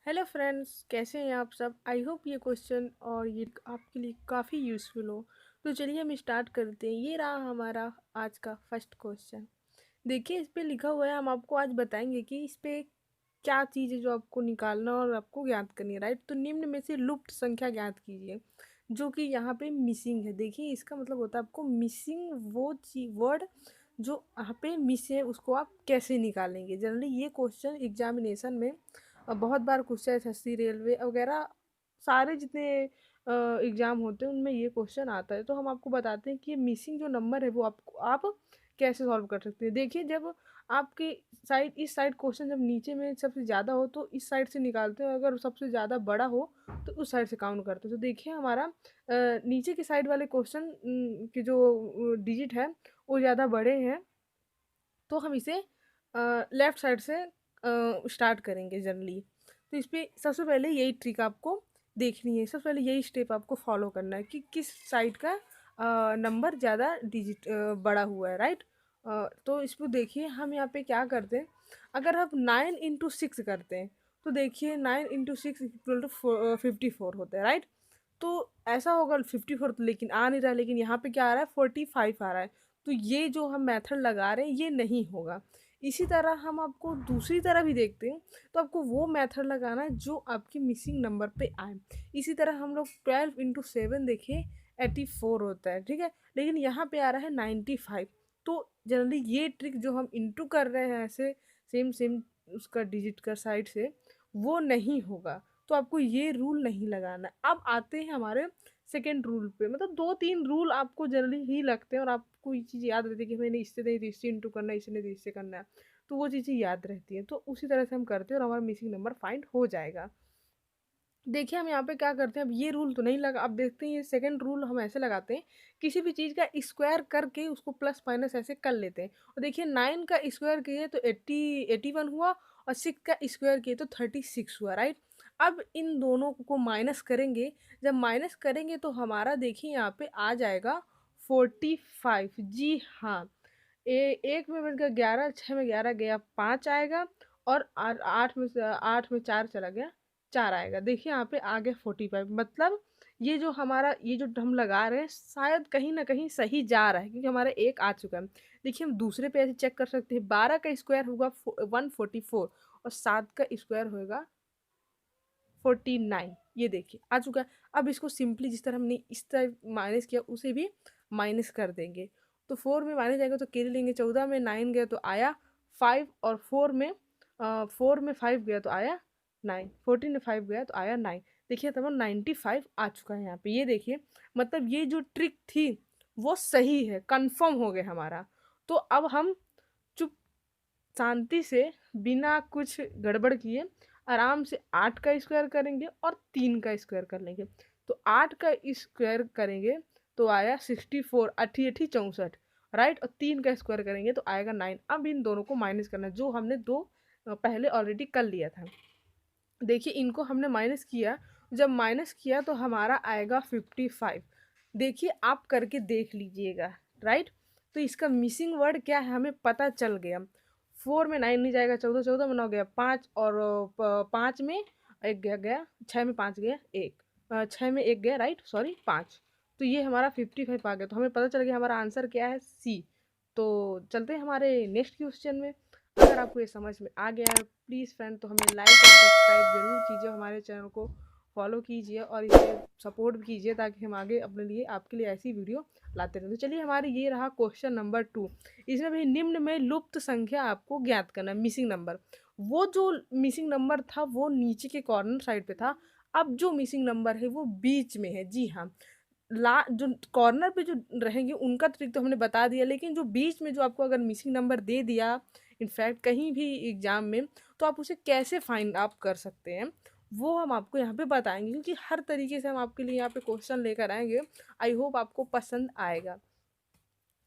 Hello friends, कैसे हैं आप सब। आई होप ये क्वेश्चन और ये आपके लिए काफ़ी यूज़फुल हो। तो चलिए हम स्टार्ट करते हैं। ये रहा हमारा आज का फर्स्ट क्वेश्चन। देखिए इस पे लिखा हुआ है, हम आपको आज बताएंगे कि इस पे क्या चीज़ है जो आपको निकालना और आपको ज्ञात करनी है। राइट, तो निम्न में से लुप्त संख्या ज्ञात कीजिए जो कि यहाँ पे मिसिंग है। देखिए इसका मतलब होता है आपको मिसिंग वो वर्ड जो यहाँ पे मिस है उसको आप कैसे निकालेंगे। जनरली ये क्वेश्चन एग्जामिनेशन में बहुत बार पूछा है। एसएससी, रेलवे वगैरह सारे जितने एग्ज़ाम होते हैं उनमें ये क्वेश्चन आता है। तो हम आपको बताते हैं कि ये मिसिंग जो नंबर है वो आप कैसे सॉल्व कर सकते हैं। देखिए जब आपकी साइड इस साइड क्वेश्चन जब नीचे में सबसे ज़्यादा हो तो इस साइड से निकालते हैं, अगर सबसे ज़्यादा बड़ा हो तो उस साइड से काउंट करते हैं। तो देखिए हमारा नीचे के साइड वाले क्वेश्चन के जो डिजिट है वो ज़्यादा बड़े हैं, तो हम इसे लेफ़्ट साइड से स्टार्ट करेंगे जनरली। तो इस पे सबसे पहले यही ट्रिक आपको देखनी है। सबसे पहले यही स्टेप आपको फॉलो करना है कि किस साइड का नंबर ज़्यादा डिजिट बड़ा हुआ है। राइट, तो इसको देखिए हम यहाँ पे क्या करते हैं। अगर हम 9 × 6 करते हैं तो देखिए 9 × 6 इक्वल टू 54 होता है। राइट, तो ऐसा होगा 54 तो लेकिन आ नहीं रहा, लेकिन यहाँ पे क्या आ रहा है 45 आ रहा है। तो ये जो हम मेथड लगा रहे हैं ये नहीं होगा। इसी तरह हम आपको दूसरी तरह भी देखते हैं, तो आपको वो मेथड लगाना है जो आपके मिसिंग नंबर पे आए। इसी तरह हम लोग 12 × 7 देखिए 84 होता है, ठीक है, लेकिन यहाँ पे आ रहा है 95। तो जनरली ये ट्रिक जो हम इंटू कर रहे हैं ऐसे सेम सेम उसका डिजिट का साइड से, वो नहीं होगा। तो आपको ये रूल नहीं लगाना। अब आते हैं हमारे सेकेंड रूल पे। मतलब 2-3 रूल आपको जनरली ही लगते हैं और आपको ये चीज़ याद रहती है कि मैंने इससे नहीं तो इससे इंटू करना है, इससे नहीं तो इससे करना है। तो वो चीज़ें याद रहती हैं, तो उसी तरह से हम करते हैं और हमारा मिसिंग नंबर फाइंड हो जाएगा। देखिए हम यहाँ पे क्या करते हैं, अब ये रूल तो नहीं लगा। अब देखते हैं ये सेकंड रूल हम ऐसे लगाते हैं, किसी भी चीज़ का स्क्वायर करके उसको प्लस माइनस ऐसे कर लेते हैं। और देखिए 9 का स्क्वायर किए तो 81 हुआ, और 6 का स्क्वायर किए तो 36 हुआ। राइट, अब इन दोनों को माइनस करेंगे। जब माइनस करेंगे तो हमारा देखिए यहाँ पे आ जाएगा 45। जी हाँ, एक में बन गया 11, 6 में 11 गया 5 आएगा, और 8 में 4 चला गया 4 आएगा। देखिए यहाँ पे आ गया 45। मतलब ये जो हमारा ये जो हम लगा रहे हैं शायद कहीं ना कहीं सही जा रहा है, क्योंकि हमारा एक आ चुका है। देखिए हम दूसरे पे ऐसे चेक कर सकते हैं। 12 का स्क्वायर होगा 144, और 7 का स्क्वायर होगा 49। ये देखिए आ चुका है। अब इसको सिंपली जिस तरह हमने इस तरह माइनस किया उसे भी माइनस कर देंगे। तो 4 में माइनस जाएगा तो कैरी लेंगे। 14 में 9 गया तो आया 5, और 4 में 5 गया तो आया 9। 14 में 5 गया तो आया 9। देखिए तब 95 आ चुका है यहाँ पे। ये देखिए मतलब ये जो ट्रिक थी वो सही है, कंफर्म हो गया हमारा। तो अब हम चुप शांति से बिना कुछ गड़बड़ किए आराम से 8 का स्क्वायर करेंगे और 3 का स्क्वायर कर लेंगे। तो 8 का स्क्वायर करेंगे तो आया 64, अठी अठी 64। राइट, और 3 का स्क्वायर करेंगे तो आएगा 9। अब इन दोनों को माइनस करना है जो हमने दो पहले ऑलरेडी कर लिया था। देखिए इनको हमने माइनस किया। जब माइनस किया तो हमारा आएगा 55। देखिए आप करके देख लीजिएगा। राइट, तो इसका मिसिंग वर्ड क्या है हमें पता चल गया। 4 में 9 नहीं जाएगा, 14, 14 में 9 गया 5, और 5 में एक गया गया 6 में 5 गया 1, 6 में 1 गया, राइट सॉरी 5। तो ये हमारा 55 आ गया। तो हमें पता चल गया हमारा आंसर क्या है, सी। तो चलते हैं हमारे नेक्स्ट क्वेश्चन में। अगर आपको ये समझ में आ गया है प्लीज़ फ्रेंड तो हमें लाइक और सब्सक्राइब ज़रूर कीजिए, हमारे चैनल को फॉलो कीजिए और इसे सपोर्ट भी कीजिए ताकि हम आगे अपने लिए आपके लिए ऐसी वीडियो लाते रहें। तो चलिए हमारे ये रहा क्वेश्चन नंबर 2। इसमें भी निम्न में लुप्त संख्या आपको ज्ञात करना है, मिसिंग नंबर। वो जो मिसिंग नंबर था वो नीचे के कॉर्नर साइड पे था। अब जो मिसिंग नंबर है वो बीच में है। जी हाँ, ला जो कॉर्नर पे जो रहेंगे उनका ट्रिक तो हमने बता दिया, लेकिन जो बीच में जो आपको अगर मिसिंग नंबर दे दिया इनफैक्ट कहीं भी एग्जाम में, तो आप उसे कैसे फाइंड आउट कर सकते हैं वो हम आपको यहाँ पे बताएंगे, क्योंकि हर तरीके से हम आपके लिए यहाँ पे क्वेश्चन लेकर आएंगे। आई होप आपको पसंद आएगा।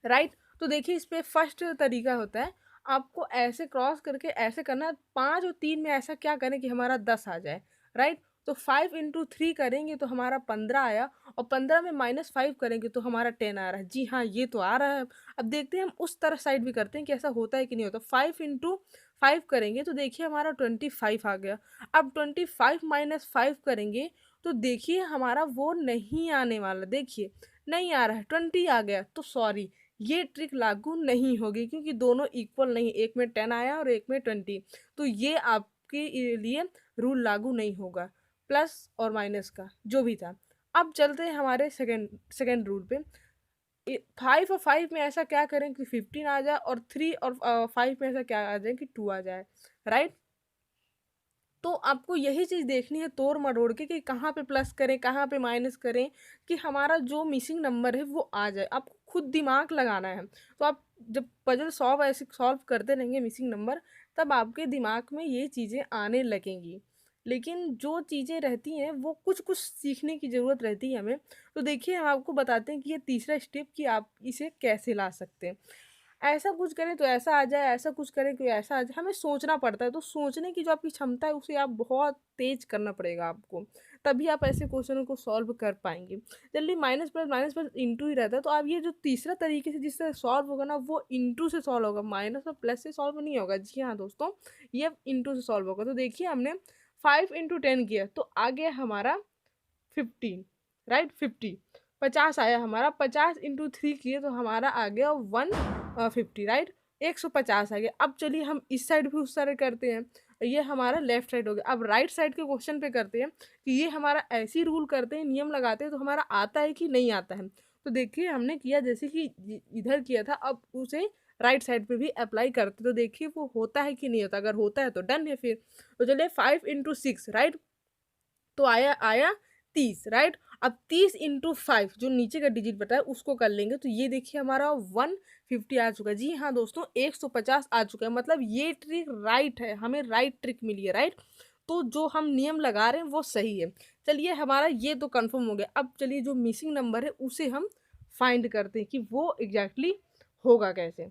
राइट, तो देखिए इस पे फर्स्ट तरीका होता है आपको ऐसे क्रॉस करके ऐसे करना है। 5 और 3 में ऐसा क्या करें कि हमारा 10 आ जाए। राइट, तो 5 × 3 करेंगे तो हमारा 15 आया, और 15 में -5 करेंगे तो हमारा 10 आ रहा है। जी हाँ, ये तो आ रहा है। अब देखते हैं हम उस तरह साइड भी करते हैं कि ऐसा होता है कि नहीं होता। 5 × 5 करेंगे तो देखिए हमारा 25 आ गया। अब 25 माइनस 5 करेंगे तो देखिए हमारा वो नहीं आने वाला, देखिए नहीं आ रहा है, 20 आ गया। तो सॉरी, ये ट्रिक लागू नहीं होगी क्योंकि दोनों इक्वल नहीं, एक में 10 आया और एक में 20। तो ये आपके लिए रूल लागू नहीं होगा, प्लस और माइनस का जो भी था। अब चलते हैं हमारे सेकेंड सेकेंड रूल पे। 5 और 5 में ऐसा क्या करें कि 15 आ जाए, और 3 और 5 में ऐसा क्या आ जाए कि 2 आ जाए, राइट। तो आपको यही चीज़ देखनी है तोड़ मरोड़ के कि कहाँ पे प्लस करें कहाँ पे माइनस करें, कि हमारा जो मिसिंग नंबर है वो आ जाए। आपको खुद दिमाग लगाना है। तो आप जब पजल सॉल्व ऐसे सॉल्व करते रहेंगे मिसिंग नंबर, तब आपके दिमाग में ये चीज़ें आने लगेंगी। लेकिन जो चीज़ें रहती हैं वो कुछ कुछ सीखने की ज़रूरत रहती है हमें। तो देखिए हम आपको बताते हैं कि ये तीसरा स्टेप कि आप इसे कैसे ला सकते हैं। ऐसा कुछ करें तो ऐसा आ जाए, ऐसा कुछ करें तो ऐसा आ जाए, हमें सोचना पड़ता है। तो सोचने की जो आपकी क्षमता है उसे आप बहुत तेज करना पड़ेगा आपको, तभी आप ऐसे क्वेश्चनों को सॉल्व कर पाएंगे। जल्दी माइनस प्लस इंटू ही रहता है। तो आप ये जो तीसरा तरीके से जिससे सॉल्व होगा ना, वो इंटू से सॉल्व होगा, माइनस और प्लस से सॉल्व नहीं होगा। जी हाँ दोस्तों, ये इंटू से सॉल्व होगा। तो देखिए हमने 5 × 10 किया तो आ गया हमारा 15, राइट, 50। 50 आया हमारा, 50 × 3 किए तो हमारा आ गया 150, राइट, 150 आ गया। अब चलिए हम इस साइड भी उस साइड करते हैं। ये हमारा लेफ्ट साइड हो गया। अब राइट साइड के क्वेश्चन पे करते हैं कि ये हमारा ऐसी रूल करते हैं, नियम लगाते हैं तो हमारा आता है कि नहीं आता है। तो देखिए हमने किया जैसे कि इधर किया था, अब उसे राइट साइड पे भी अप्लाई करते तो देखिए वो होता है कि नहीं होता। अगर होता है तो डन है फिर। तो चलिए 5 × 6, राइट, तो आया आया 30, राइट। अब 30 × 5 जो नीचे का डिजिट बताया उसको कर लेंगे तो ये देखिए हमारा 150 आ चुका है। जी हाँ दोस्तों, 150 आ चुका है। मतलब ये ट्रिक राइट है, हमें राइट ट्रिक मिली है, राइट। तो जो हम नियम लगा रहे हैं वो सही है। चलिए हमारा ये तो कंफर्म हो गया। अब चलिए जो मिसिंग नंबर है उसे हम फाइंड करते हैं कि वो एग्जैक्टली होगा कैसे।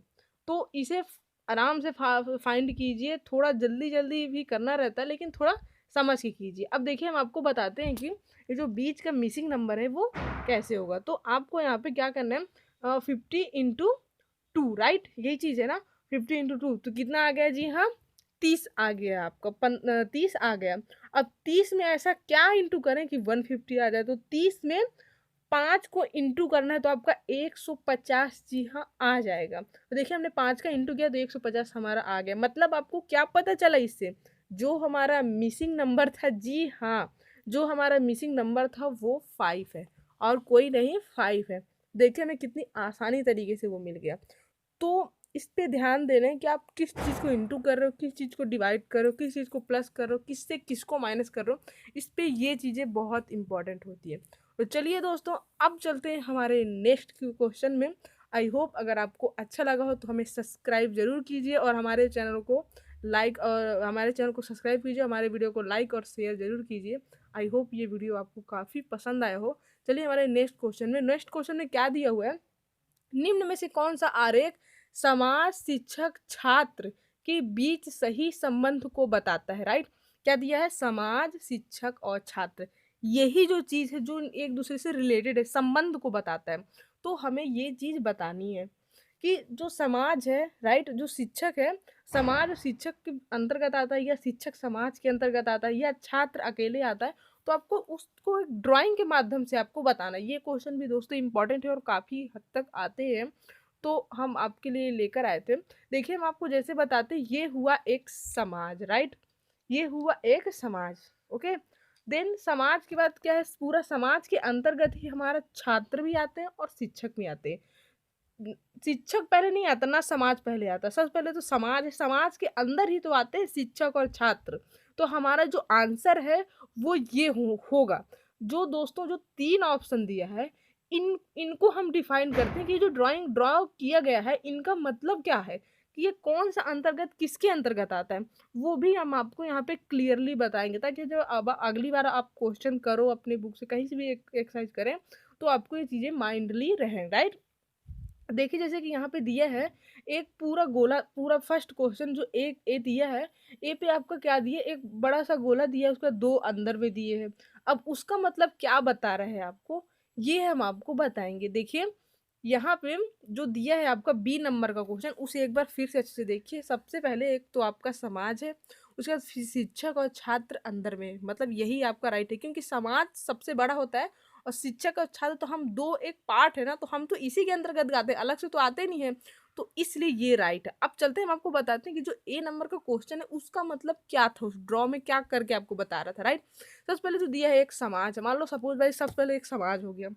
तो इसे आराम से फाइंड कीजिए, थोड़ा जल्दी जल्दी भी करना रहता है लेकिन थोड़ा समझ के कीजिए। अब देखिए हम आपको बताते हैं कि ये जो बीच का मिसिंग नंबर है वो कैसे होगा। तो आपको यहाँ पे क्या करना है, 50 × 2, राइट, यही चीज़ है ना। 50 × 2 तो कितना आ गया, जी हाँ, 30 आ गया आपका, 30 आ गया। अब 30 में ऐसा क्या इंटू करें कि 150 आ जाए। तो 30 में 5 को इंटू करना है तो आपका 150, जी हाँ, आ जाएगा। तो देखिए हमने 5 का इंटू किया तो 150 हमारा आ गया। मतलब आपको क्या पता चला इससे, जो हमारा मिसिंग नंबर था, जी हाँ, जो हमारा मिसिंग नंबर था वो 5 है और कोई नहीं, 5 है। देखिए हमें कितनी आसानी तरीके से वो मिल गया। तो इस पे ध्यान दे रहे हैं कि आप किस चीज़ को इंटू कर रहे हो, किस चीज़ को डिवाइड कर रहे हो, किस चीज़ को प्लस कर रहे हो, किससे किसको माइनस कर रहे हो। इस पे ये चीज़ें बहुत इंपॉर्टेंट होती है। तो चलिए दोस्तों, अब चलते हैं हमारे नेक्स्ट क्वेश्चन में। आई होप अगर आपको अच्छा लगा हो तो हमें सब्सक्राइब जरूर कीजिए और हमारे चैनल को सब्सक्राइब कीजिए, हमारे वीडियो को लाइक और शेयर जरूर कीजिए। आई होप ये वीडियो आपको काफ़ी पसंद आया हो। चलिए हमारे नेक्स्ट क्वेश्चन में क्या दिया हुआ है, निम्न में से कौन सा आरेख समाज शिक्षक छात्र के बीच सही संबंध को बताता है, राइट। क्या दिया है, समाज शिक्षक और छात्र, यही जो चीज है जो एक दूसरे से रिलेटेड है, संबंध को बताता है। तो हमें ये चीज बतानी है कि जो समाज है, राइट, जो शिक्षक है, समाज शिक्षक के अंतर्गत आता है या शिक्षक समाज के अंतर्गत आता है या छात्र अकेले आता है। तो आपको उसको एक ड्राइंग के माध्यम से आपको बताना है। ये क्वेश्चन भी दोस्तों इंपॉर्टेंट है और काफ़ी हद तक आते हैं, तो हम आपके लिए लेकर आए थे। देखिए हम आपको जैसे बताते हैं, ये हुआ एक समाज, राइट, ये हुआ एक समाज, ओके। देन समाज के बाद क्या है, पूरा समाज के अंतर्गत ही हमारा छात्र भी आते हैं और शिक्षक भी आते हैं। शिक्षक पहले नहीं आता ना, समाज पहले आता। सबसे पहले तो समाज है, समाज के अंदर ही तो आते हैं शिक्षक और छात्र। तो हमारा जो आंसर है वो ये होगा। जो दोस्तों जो 3 ऑप्शन दिया है, इनको हम डिफाइन करते हैं कि जो ड्राइंग ड्रॉ किया गया है इनका मतलब क्या है, कि ये कौन सा अंतर्गत किसके अंतर्गत आता है, वो भी हम आपको यहाँ पे क्लियरली बताएंगे, ताकि जब अब अगली बार आप क्वेश्चन करो अपने बुक से कहीं से भी एक्सरसाइज करें तो आपको ये चीज़ें माइंडली रहें, राइट। देखिए जैसे कि यहाँ पे दिया है एक पूरा गोला, पूरा फर्स्ट क्वेश्चन जो एक ए दिया है, ए पे आपका क्या दिया, एक बड़ा सा गोला दिया है, उसका 2 अंदर में दिए हैं। अब उसका मतलब क्या बता रहा है आपको, ये हम आपको बताएंगे। देखिए यहाँ पे जो दिया है आपका बी नंबर का क्वेश्चन, उसे एक बार फिर से अच्छे से देखिए। सबसे पहले एक तो आपका समाज है, उसके बाद शिक्षक और छात्र अंदर में, मतलब यही आपका राइट है, क्योंकि समाज सबसे बड़ा होता है और शिक्षक और छात्र तो हम दो एक पार्ट है ना, तो हम तो इसी के अंतर्गत गाते हैं, अलग से तो आते नहीं है, तो इसलिए ये राइट है। अब चलते हैं, हम आपको बताते हैं कि जो ए नंबर का क्वेश्चन है उसका मतलब क्या था, उस ड्रॉ में क्या करके आपको बता रहा था, राइट। सबसे पहले तो दिया है एक समाज है, मान लो सपोज भाई सबसे पहले एक समाज हो गया,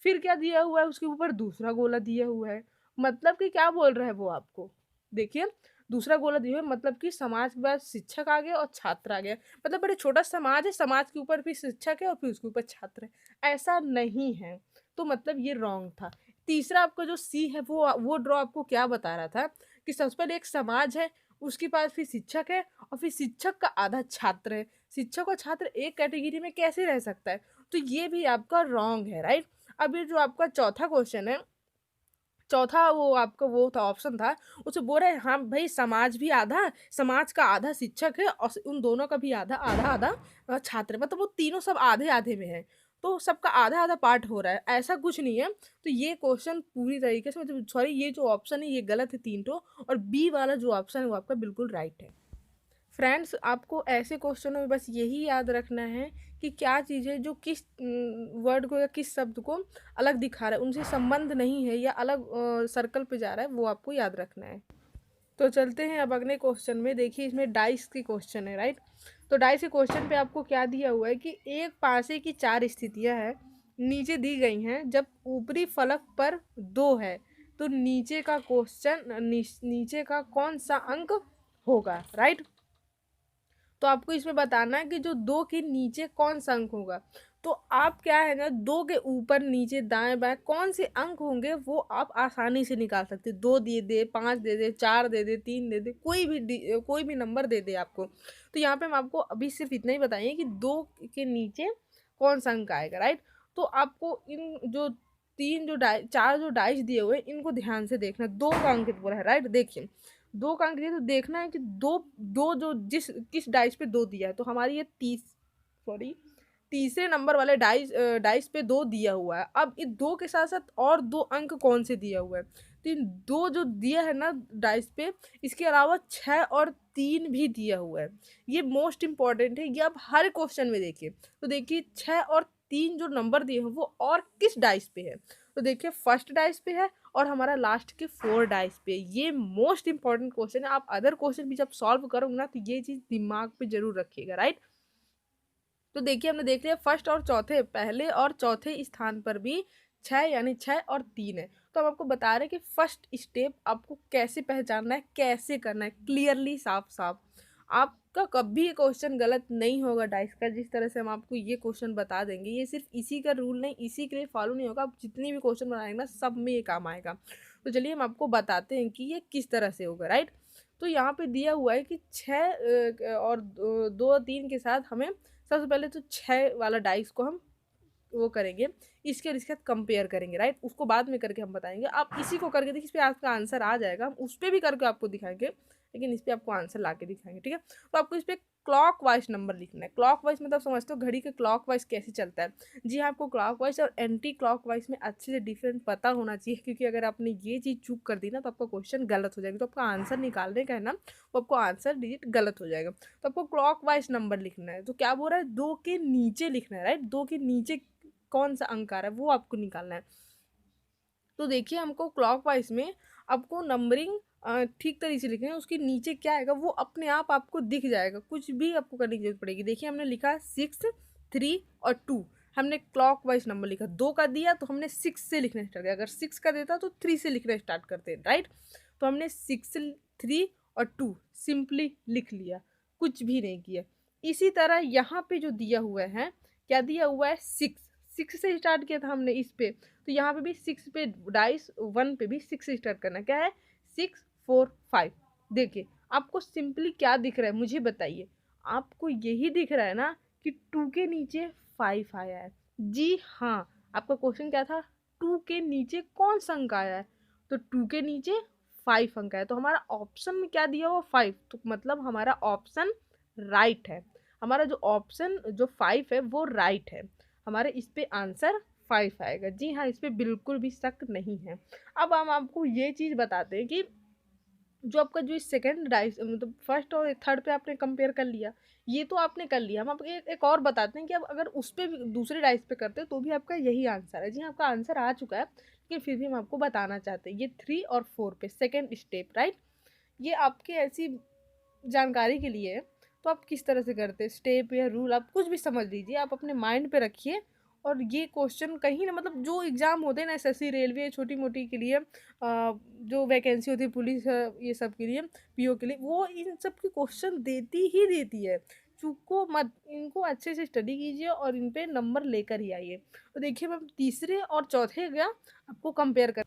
फिर क्या दिया हुआ है उसके ऊपर दूसरा गोला दिया हुआ है, मतलब कि क्या बोल रहा है वो आपको, देखिए दूसरा गोला दिया हुआ है, मतलब कि समाज के बाद शिक्षक आ गया और छात्र आ गया, मतलब बड़े छोटा समाज है, समाज के ऊपर भी शिक्षक है और फिर उसके ऊपर छात्र है, ऐसा नहीं है, तो मतलब ये रॉन्ग था। तीसरा आपका जो सी है वो ड्रॉ आपको क्या बता रहा था कि सबसे पहले एक समाज है, उसके पास फिर शिक्षक है और फिर शिक्षक का आधा छात्र है, शिक्षक और छात्र एक कैटेगरी में कैसे रह सकता है, तो ये भी आपका रॉन्ग है, राइट। अब ये जो आपका चौथा क्वेश्चन है, चौथा वो आपका वो था ऑप्शन था, उसे बोल रहे हैं हाँ भाई समाज भी आधा, समाज का आधा शिक्षक है और उन दोनों का भी आधा आधा आधा छात्र है, मतलब वो तीनों सब आधे आधे में है, तो सबका आधा आधा पार्ट हो रहा है, ऐसा कुछ नहीं है। तो ये क्वेश्चन पूरी तरीके से, मतलब सॉरी, ये जो ऑप्शन है ये गलत है तीन तो, और बी वाला जो ऑप्शन है वो आपका बिल्कुल राइट है। फ्रेंड्स, आपको ऐसे क्वेश्चनों में बस यही याद रखना है कि क्या चीज़ है जो किस वर्ड को या किस शब्द को अलग दिखा रहा है, उनसे संबंध नहीं है या अलग सर्कल पे जा रहा है, वो आपको याद रखना है। तो चलते हैं अब अगले क्वेश्चन में। देखिए इसमें डाइस की क्वेश्चन है, राइट। तो डाइस के क्वेश्चन पे आपको क्या दिया हुआ है कि एक पासे की चार स्थितियां हैं नीचे दी गई हैं, जब ऊपरी फलक पर दो है तो नीचे का क्वेश्चन नीचे का कौन सा अंक होगा, राइट। तो आपको इसमें बताना है कि जो दो के नीचे कौन सा अंक होगा, तो आप क्या है ना, दो के ऊपर नीचे दाएं बाएं कौन से अंक होंगे वो आप आसानी से निकाल सकते, दो दे दे, पाँच दे दे, चार दे दे, तीन दे दे, कोई भी नंबर दे दे आपको। तो यहाँ पे हम आपको अभी सिर्फ इतना ही बताइए कि दो के नीचे कौन सा अंक आएगा, राइट। तो आपको इन जो तीन जो चार जो डाइस दिए हुए हैं इनको ध्यान से देखना, दो का अंक बोला है, राइट। देखिए दो का अंक दिया तो देखना है कि दो दो जो जिस किस डाइस पे दो दिया है, तो हमारी ये तीसरे नंबर वाले डाइस पे दो दिया हुआ है। अब इस दो के साथ साथ और दो अंक कौन से दिया हुआ है, तो इन दो जो दिया है ना डाइस पे, इसके अलावा छः और तीन भी दिया हुआ है, ये मोस्ट इंपॉर्टेंट है, ये आप हर क्वेश्चन में देखिए। तो देखिए छः और तीन जो नंबर दिए हैं वो और किस डाइस पे है, तो देखिए फर्स्ट डाइस पे है और हमारा लास्ट के फोर डाइस पे, ये मोस्ट इंपॉर्टेंट क्वेश्चन है। आप अदर क्वेश्चन भी जब सॉल्व करोगे ना तो ये चीज़ दिमाग पे जरूर रखिएगा, राइट। तो देखिए हमने देख लिया फर्स्ट और चौथे, पहले और चौथे स्थान पर भी छः यानी छः और तीन है। तो हम आपको बता रहे हैं कि फर्स्ट स्टेप आपको कैसे पहचानना है, कैसे करना है, क्लियरली साफ साफ। आपका कभी ये क्वेश्चन गलत नहीं होगा डाइस का, जिस तरह से हम आपको ये क्वेश्चन बता देंगे, ये सिर्फ इसी का रूल नहीं, इसी के लिए फॉलो नहीं होगा, आप जितनी भी क्वेश्चन बनाएंगे ना सब में ये काम आएगा। तो चलिए हम आपको बताते हैं कि ये किस तरह से होगा, राइट। तो यहाँ पे दिया हुआ है कि छः और दो तीन के साथ हमें सबसे पहले तो छः वाला डाइस को हम वो करेंगे, इसके और इसके साथ कंपेयर करेंगे, राइट। उसको बाद में करके हम बताएंगे, आप इसी को करके देखिए, इस पर आपका आंसर आ जाएगा, हम उस पर भी करके आपको दिखाएंगे, लेकिन इस पर आपको आंसर ला के दिखाएंगे, ठीक है। तो आपको इस पर क्लॉक वाइज नंबर लिखना है। क्लॉक वाइज मतलब समझते हो घड़ी के क्लॉक वाइज कैसे चलता है, जी हाँ, आपको क्लॉक वाइज और एंटी क्लॉक वाइज में अच्छे से डिफरेंट पता होना चाहिए, क्योंकि अगर आपने ये चीज़ चूक कर दी ना तो आपका क्वेश्चन गलत हो जाएगा, तो आपका आंसर निकालने का है ना वो आपको आंसर डिजिट गलत हो जाएगा। तो आपको क्लॉक वाइज नंबर लिखना है, तो क्या बोल रहा है, दो के नीचे लिखना है, राइट, दो के नीचे कौन सा अंक आ रहा है वो आपको निकालना है। तो देखिए हमको क्लॉकवाइज में आपको नंबरिंग ठीक तरीके से लिखना है, उसके नीचे क्या आएगा वो अपने आप आपको दिख जाएगा, कुछ भी आपको करने की जरूरत पड़ेगी। देखिए हमने लिखा 6, 3 और 2, हमने क्लॉकवाइज नंबर लिखा, दो का दिया तो हमने 6 से लिखना स्टार्ट किया, अगर 6 का देता तो 3 से लिखना स्टार्ट करते, राइट। तो हमने 6, 3 और 2 सिंपली लिख लिया, कुछ भी नहीं किया। इसी तरह यहाँ पे जो दिया हुआ है, क्या दिया हुआ है, 6 से स्टार्ट किया था हमने इस पे, तो यहाँ पे भी 6 पे डाइस 1 पे भी 6 से स्टार्ट करना, क्या है 6, 4, 5। देखिए आपको सिंपली क्या दिख रहा है मुझे बताइए, आपको यही दिख रहा है ना कि 2 के नीचे 5 आया है, जी हाँ। आपका क्वेश्चन क्या था, 2 के नीचे कौन सा अंक आया है, तो 2 के नीचे 5 अंक आया, तो हमारा ऑप्शन में क्या दिया हुआ 5, तो मतलब हमारा ऑप्शन राइट है, हमारा जो ऑप्शन जो 5 है वो राइट है, हमारे इस पे आंसर 5 आएगा। जी हाँ, इस पे बिल्कुल भी शक नहीं है। अब हम आपको ये चीज़ बताते हैं कि जो आपका जो सेकंड डाइस मतलब फर्स्ट और थर्ड पे आपने कंपेयर कर लिया, ये तो आपने कर लिया। हम आपको एक और बताते हैं कि अब अगर उस पे भी दूसरे डाइस पे करते हैं तो भी आपका यही आंसर है। जी हाँ, आपका आंसर आ चुका है, लेकिन फिर भी हम आपको बताना चाहते हैं। ये 3 और 4 पे सेकंड स्टेप, राइट? ये आपके ऐसी जानकारी के लिए है। तो आप किस तरह से करते हैं स्टेप या रूल, आप कुछ भी समझ लीजिए, आप अपने माइंड पे रखिए। और ये क्वेश्चन कहीं ना मतलब जो एग्ज़ाम होते हैं ना, एसएससी, रेलवे, छोटी मोटी के लिए जो वैकेंसी होती है पुलिस ये सब के लिए, पीओ के लिए, वो इन सब के क्वेश्चन देती ही देती है। चूको मत, इनको अच्छे से स्टडी कीजिए और इन पे नंबर लेकर ही आइए। तो देखिए मैं तीसरे और चौथे का आपको कंपेयर कर,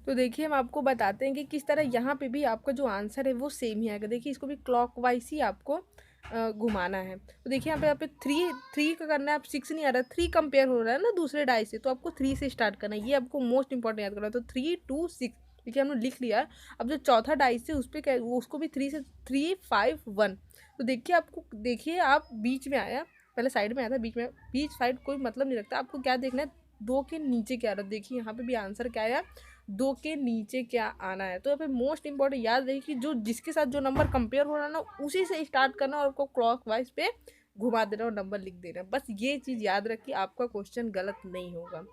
तो देखिए हम आपको बताते हैं कि किस तरह यहाँ पे भी आपका जो आंसर है वो सेम ही आएगा। देखिए इसको भी क्लॉकवाइज ही आपको घुमाना है। तो देखिए यहाँ पे थ्री थ्री का करना है। आप 6 नहीं आ रहा, 3 कंपेयर हो रहा है ना दूसरे डाई से, तो आपको 3 से स्टार्ट करना है। ये आपको मोस्ट इंपॉर्टेंट याद करना है। तो 3 2 6, देखिए हमने लिख लिया। अब जो चौथा डाई से उस पर क्या, उसको भी 3 से 3 5 1। तो देखिए आपको, देखिए आप बीच में आया, पहले साइड में आया था, बीच में, बीच साइड कोई मतलब नहीं रखता। आपको क्या देखना है, 2 के नीचे क्या आ रहा है। देखिए यहाँ पे भी आंसर क्या आया, 2 के नीचे क्या आना है। तो यहाँ पे मोस्ट इंपॉर्टेंट याद रही कि जो जिसके साथ जो नंबर कंपेयर हो रहा है ना, उसी से स्टार्ट करना और आपको क्लॉक वाइज पे घुमा देना और नंबर लिख देना। बस ये चीज़ याद रखिए, आपका क्वेश्चन गलत नहीं होगा।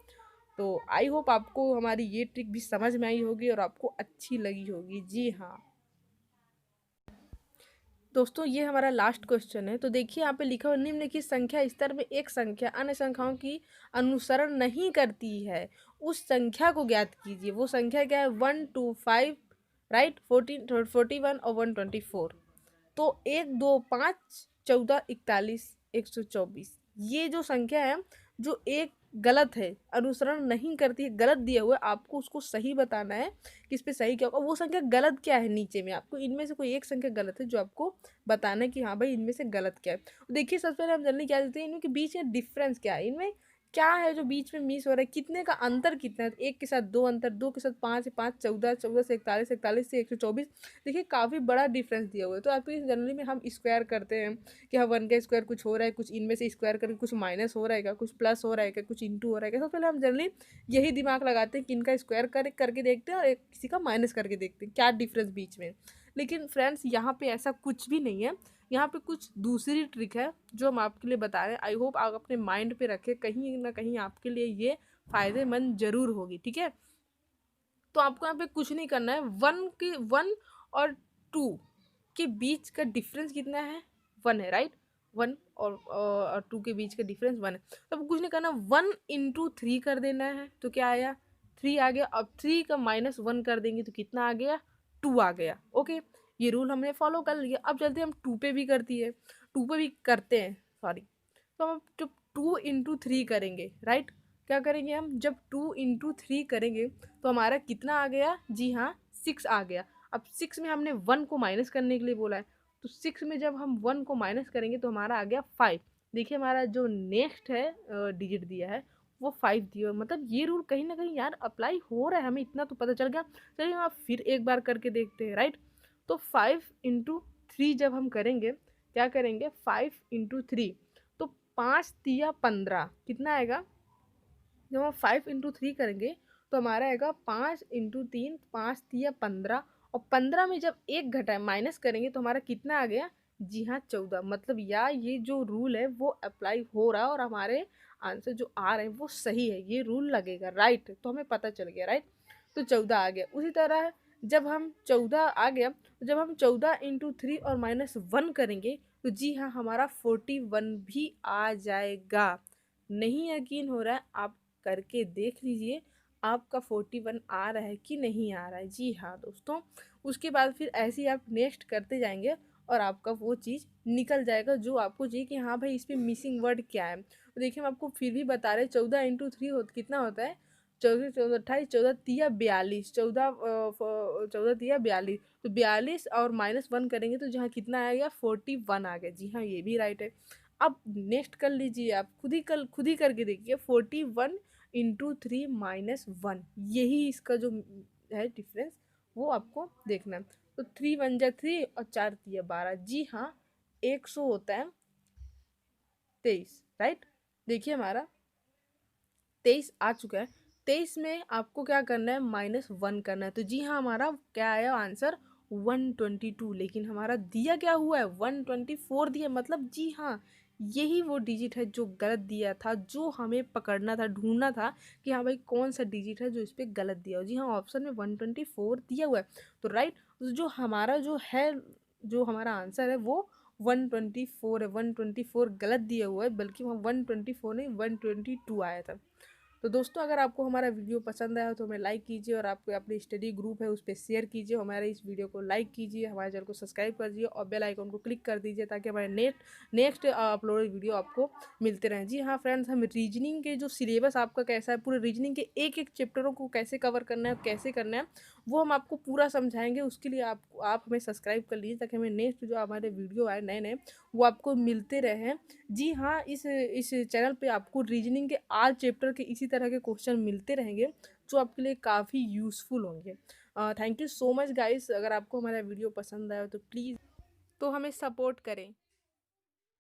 तो आई होप आपको हमारी ये ट्रिक भी समझ में आई होगी और आपको अच्छी लगी होगी। जी हाँ दोस्तों, ये हमारा लास्ट क्वेश्चन है। तो देखिए यहाँ पे लिखा हुआ, निम्नलिखित संख्या स्तर में एक संख्या अन्य संख्याओं की अनुसरण नहीं करती है, उस संख्या को ज्ञात कीजिए। वो संख्या क्या है, 1 2 5, राइट, 41 और 124। तो 1 2 5 14 41 124, ये जो संख्या है, जो एक गलत है, अनुसरण नहीं करती है, गलत दिया हुआ है, आपको उसको सही बताना है कि इस पे सही क्या होगा। वो संख्या गलत क्या है, नीचे में आपको इनमें से कोई एक संख्या गलत है जो आपको बताना है कि हाँ भाई इनमें से गलत क्या है। तो देखिए सबसे पहले हम जानने क्या देते हैं, इनके बीच में डिफरेंस क्या है, इनमें क्या है जो बीच में मिस हो रहा है, कितने का अंतर कितना है। एक के साथ 2 अंतर, 2 के साथ 5 है, 5 14, 14 से 41, 41 से 124। देखिए काफ़ी बड़ा डिफरेंस दिया हुआ है। तो आपको जनरली में हम स्क्वायर करते हैं कि हाँ 1 का स्क्वायर कुछ हो रहा है, कुछ इनमें से स्क्वायर करके कुछ माइनस हो रहा है क्या, कुछ प्लस हो रहा है क्या, कुछ इंटू हो रहा है क्या। सबसे पहले हम जनरली यही दिमाग लगाते हैं कि इनका स्क्वायर करके देखते हैं और एक किसी का माइनस करके देखते हैं क्या डिफरेंस बीच में। लेकिन फ्रेंड्स यहाँ पे ऐसा कुछ भी नहीं है, यहाँ पे कुछ दूसरी ट्रिक है जो हम आपके लिए बता रहे हैं। आई होप आप अपने माइंड पे रखें, कहीं ना कहीं आपके लिए ये फ़ायदेमंद जरूर होगी, ठीक है। तो आपको यहाँ पे कुछ नहीं करना है, 1 और 2 के बीच का डिफरेंस कितना है, 1 है, राइट। 1 और 2 के बीच का डिफरेंस 1 है। तो अब कुछ नहीं करना, 1 × 3 कर देना है। तो क्या आया, 3 आ गया। अब 3 का -1 कर देंगे तो कितना आ गया, 2 आ गया। ओके, ये रूल हमने फॉलो कर लिया। अब चलते हम 2 पे भी करती है, 2 पे भी करते हैं, सॉरी। तो हम जब 2 × 3 करेंगे, राइट, क्या करेंगे हम, जब 2 × 3 करेंगे तो हमारा कितना आ गया, जी हाँ 6 आ गया। अब 6 में हमने 1 को माइनस करने के लिए बोला है, तो 6 में जब हम 1 को माइनस करेंगे तो हमारा आ गया 5। देखिए हमारा जो नेक्स्ट है डिजिट दिया है वो 5 दिया, मतलब ये रूल कहीं ना कहीं यार अप्लाई हो रहा है, हमें इतना तो पता चल गया। चलिए हम फिर एक बार करके देखते हैं, राइट। तो 5 × 3 जब हम करेंगे, क्या करेंगे, 5 × 3, तो 5 × 3 = 15, कितना आएगा, जब हम 5 × 3 करेंगे तो हमारा आएगा 5 × 3, 5 × 3 = 15। और 15 में जब एक घटाए माइनस करेंगे तो हमारा कितना आ गया, जी हाँ 14। मतलब यार ये जो रूल है वो अप्लाई हो रहा है और हमारे आंसर जो आ रहे हैं वो सही है, ये रूल लगेगा, राइट। तो हमें पता चल गया, राइट। तो 14 आ गया। उसी तरह जब हम 14 आ गया, तो जब हम 14 × 3 और -1 करेंगे तो जी हाँ हमारा 41 भी आ जाएगा। नहीं यकीन हो रहा है, आप करके देख लीजिए आपका 41 आ रहा है कि नहीं आ रहा है। जी हाँ दोस्तों, उसके बाद फिर ऐसे ही आप नेक्स्ट करते जाएंगे और आपका वो चीज़ निकल जाएगा जो आपको चाहिए कि हाँ भाई इस पर मिसिंग वर्ड क्या है। तो देखिए हम आपको फिर भी बता रहे हैं, 14 × 3 कितना होता है, 14 14 28, 14 × 3 = 42, 14 तो 42 और -1 करेंगे तो जहाँ कितना आएगा, 41 आ गया। जी हाँ ये भी राइट है। अब नेक्स्ट कर लीजिए, आप खुद ही करके देखिए, 41 × 3 - 1, यही इसका जो है डिफरेंस वो आपको देखना है। तो 3 × 1 = 3 और 4 × 3 = 12। जी हाँ 100 होता है 23, राइट। देखिए हमारा 23 आ चुका है। 23 में आपको क्या करना है, -1 करना है। तो जी हाँ, हमारा क्या आया आंसर 122, लेकिन हमारा दिया क्या हुआ है 124 दिया। मतलब जी हाँ, यही वो डिजिट है जो गलत दिया था, जो हमें पकड़ना था, ढूंढना था कि हाँ भाई कौन सा डिजिट है जो इस पर गलत दिया हो। जी हाँ, ऑप्शन में 124 दिया हुआ है। तो राइट, जो हमारा जो है, जो हमारा आंसर है वो 124 है। 124 गलत दिया हुआ है, बल्कि वहाँ 124 नहीं 122 आया था। तो दोस्तों, अगर आपको हमारा वीडियो पसंद आया तो हमें लाइक कीजिए, और आपके अपनी स्टडी ग्रुप है उस पर शेयर कीजिए। हमारे इस वीडियो को लाइक कीजिए, हमारे चैनल को सब्सक्राइब कर दीजिए और बेल आइकन को क्लिक कर दीजिए, ताकि हमारे नेक्स्ट अपलोडेड वीडियो आपको मिलते रहें। जी हाँ फ्रेंड्स, हम रीजनिंग के जो सिलेबस आपका कैसा है, पूरे रीजनिंग के एक एक चैप्टरों को कैसे कवर करना है, कैसे करना है, वो हम आपको पूरा समझाएंगे। उसके लिए आप हमें सब्सक्राइब कर लीजिए, ताकि हमें नेक्स्ट जो हमारे वीडियो आए नए नए, वो आपको मिलते रहें। जी हाँ, इस चैनल पे आपको रीजनिंग के आल चैप्टर के इसी तरह के क्वेश्चन मिलते रहेंगे, जो आपके लिए काफ़ी यूज़फुल होंगे। Thank you so much guys. अगर आपको हमारा वीडियो पसंद आया तो प्लीज़ तो हमें सपोर्ट करें।